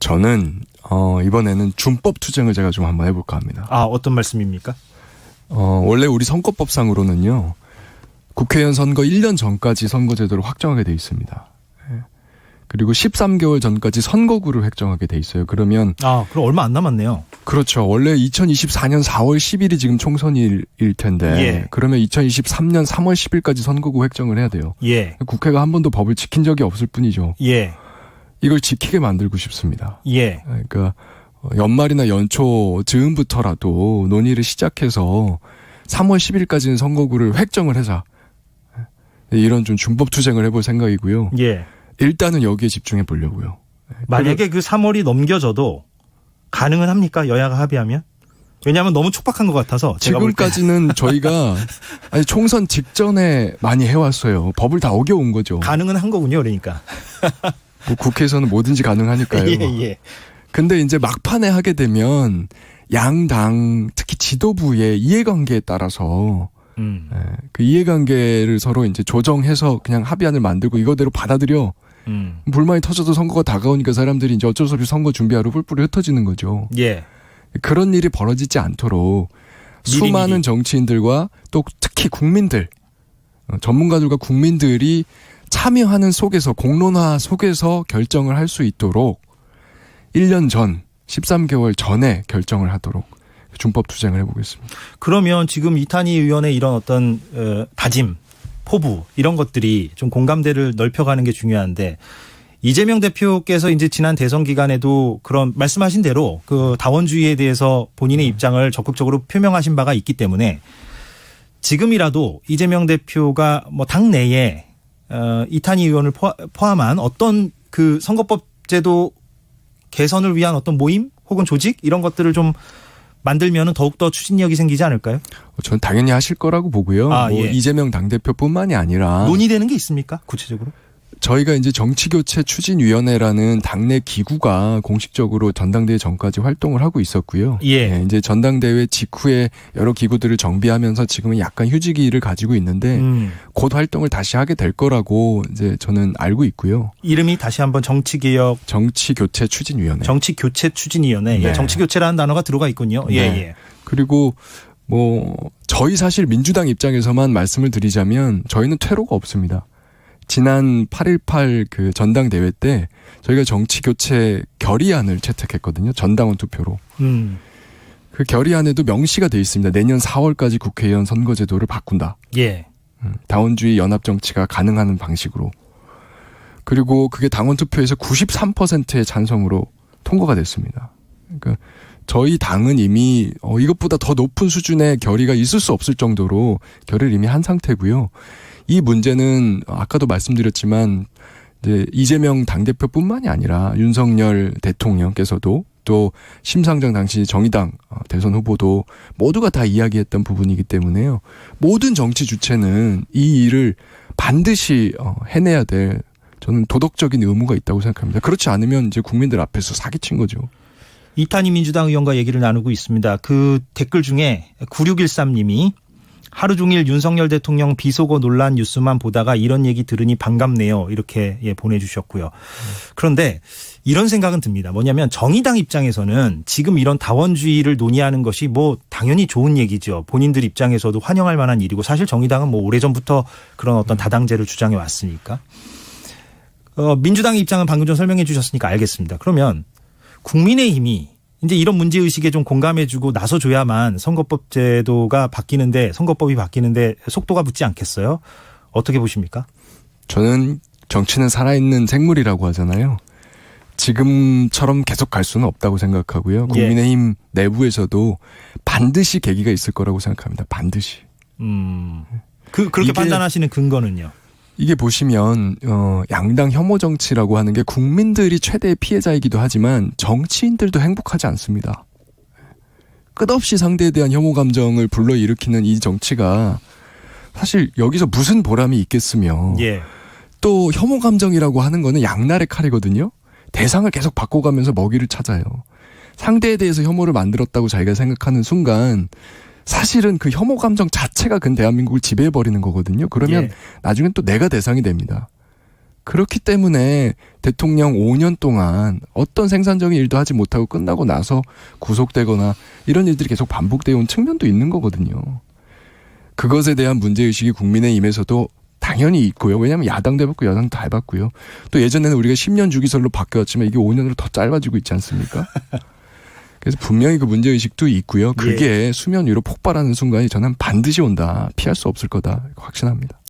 저는 이번에는 준법 투쟁을 제가 좀 한번 해볼까 합니다. 어떤 말씀입니까? 원래 우리 선거법상으로는요. 국회의원 선거 1년 전까지 선거제도를 확정하게 돼 있습니다. 그리고 13개월 전까지 선거구를 획정하게 돼 있어요. 그러면 그럼 얼마 안 남았네요. 그렇죠. 원래 2024년 4월 10일이 지금 총선일 텐데 그러면 2023년 3월 10일까지 선거구 획정을 해야 돼요. 국회가 한 번도 법을 지킨 적이 없을 뿐이죠. 이걸 지키게 만들고 싶습니다. 그러니까 연말이나 연초 즈음부터라도 논의를 시작해서 3월 10일까지는 선거구를 획정을 하자. 이런 좀 준법 투쟁을 해볼 생각이고요. 일단은 여기에 집중해 보려고요. 만약에 그 3월이 넘겨져도 가능은 합니까? 여야가 합의하면? 왜냐하면 너무 촉박한 것 같아서. 지금까지는 저희가 총선 직전에 많이 해왔어요. 법을 다 어겨온 거죠. 가능은 한 거군요. 그러니까. 뭐 국회에서는 뭐든지 가능하니까요. 근데 이제 막판에 하게 되면 양당 특히 지도부의 이해관계에 따라서 그 이해관계를 서로 이제 조정해서 그냥 합의안을 만들고 이거대로 받아들여. 불만이 터져도 선거가 다가오니까 사람들이 이제 어쩔 수 없이 선거 준비하러 뿔뿔이 흩어지는 거죠. 그런 일이 벌어지지 않도록 수많은 정치인들과 또 특히 국민들, 전문가들과 국민들이 참여하는 속에서 공론화 속에서 결정을 할 수 있도록 1년 전, 13개월 전에 결정을 하도록 준법 투쟁을 해보겠습니다. 그러면 지금 이탄희 의원의 이런 어떤 다짐, 포부 이런 것들이 좀 공감대를 넓혀가는 게 중요한데 이재명 대표께서 이제 지난 대선 기간에도 그런 말씀하신 대로 그 다원주의에 대해서 본인의 입장을 적극적으로 표명하신 바가 있기 때문에 지금이라도 이재명 대표가 뭐 당내에 이탄희 의원을 포함한 어떤 그 선거법 제도 개선을 위한 어떤 모임 혹은 조직 이런 것들을 좀 만들면은 더욱더 추진력이 생기지 않을까요? 저는 당연히 하실 거라고 보고요. 이재명 당대표뿐만이 아니라. 논의되는 게 있습니까? 구체적으로? 저희가 이제 정치교체 추진위원회라는 당내 기구가 공식적으로 전당대회 전까지 활동을 하고 있었고요. 이제 전당대회 직후에 여러 기구들을 정비하면서 지금은 약간 휴지기를 가지고 있는데 곧 활동을 다시 하게 될 거라고 이제 저는 알고 있고요. 이름이 다시 한번 정치교체 추진위원회. 정치교체 추진위원회. 정치교체라는 단어가 들어가 있군요. 그리고 저희 사실 민주당 입장에서만 말씀을 드리자면 저희는 퇴로가 없습니다. 지난 8.18 그 전당대회 때 저희가 정치교체 결의안을 채택했거든요. 전당원 투표로. 그 결의안에도 명시가 돼 있습니다. 내년 4월까지 국회의원 선거제도를 바꾼다. 다원주의 연합정치가 가능한 방식으로. 그리고 그게 당원 투표에서 93%의 찬성으로 통과가 됐습니다. 그러니까 저희 당은 이미 이것보다 더 높은 수준의 결의가 있을 수 없을 정도로 결의를 이미 한 상태고요. 이 문제는 아까도 말씀드렸지만 이제 이재명 당대표뿐만이 아니라 윤석열 대통령께서도 또 심상정 당시 정의당 대선 후보도 모두가 다 이야기했던 부분이기 때문에요. 모든 정치 주체는 이 일을 반드시 해내야 될 저는 도덕적인 의무가 있다고 생각합니다. 그렇지 않으면 이제 국민들 앞에서 사기친 거죠. 이탄희 민주당 의원과 얘기를 나누고 있습니다. 그 댓글 중에 9613님이 하루 종일 윤석열 대통령 비속어 논란 뉴스만 보다가 이런 얘기 들으니 반갑네요. 이렇게 보내주셨고요. 그런데 이런 생각은 듭니다. 뭐냐면 정의당 입장에서는 지금 이런 다원주의를 논의하는 것이 뭐 당연히 좋은 얘기죠. 본인들 입장에서도 환영할 만한 일이고 사실 정의당은 뭐 오래전부터 그런 어떤 다당제를 주장해 왔으니까. 민주당의 입장은 방금 전 설명해 주셨으니까 알겠습니다. 그러면 국민의힘이 이제 이런 문제의식에 좀 공감해주고 나서줘야만 선거법 제도가 바뀌는데 선거법이 바뀌는데 속도가 붙지 않겠어요? 어떻게 보십니까? 저는 정치는 살아있는 생물이라고 하잖아요. 지금처럼 계속 갈 수는 없다고 생각하고요. 국민의힘 내부에서도 반드시 계기가 있을 거라고 생각합니다. 반드시. 그렇게 판단하시는 근거는요? 이게 보시면 양당 혐오 정치라고 하는 게 국민들이 최대의 피해자이기도 하지만 정치인들도 행복하지 않습니다. 끝없이 상대에 대한 혐오 감정을 불러일으키는 이 정치가 사실 여기서 무슨 보람이 있겠으며 또 혐오 감정이라고 하는 거는 양날의 칼이거든요. 대상을 계속 바꿔가면서 먹이를 찾아요. 상대에 대해서 혐오를 만들었다고 자기가 생각하는 순간 사실은 그 혐오 감정 자체가 근 대한민국을 지배해버리는 거거든요. 그러면 나중엔 또 내가 대상이 됩니다. 그렇기 때문에 대통령 5년 동안 어떤 생산적인 일도 하지 못하고 끝나고 나서 구속되거나 이런 일들이 계속 반복되어 온 측면도 있는 거거든요. 그것에 대한 문제의식이 국민의힘에서도 당연히 있고요. 왜냐하면 야당도 해봤고 여당도 다 해봤고요. 또 예전에는 우리가 10년 주기설로 바뀌었지만 이게 5년으로 더 짧아지고 있지 않습니까? 그래서 분명히 그 문제의식도 있고요. 그게 수면 위로 폭발하는 순간이 저는 반드시 온다. 피할 수 없을 거다. 확신합니다.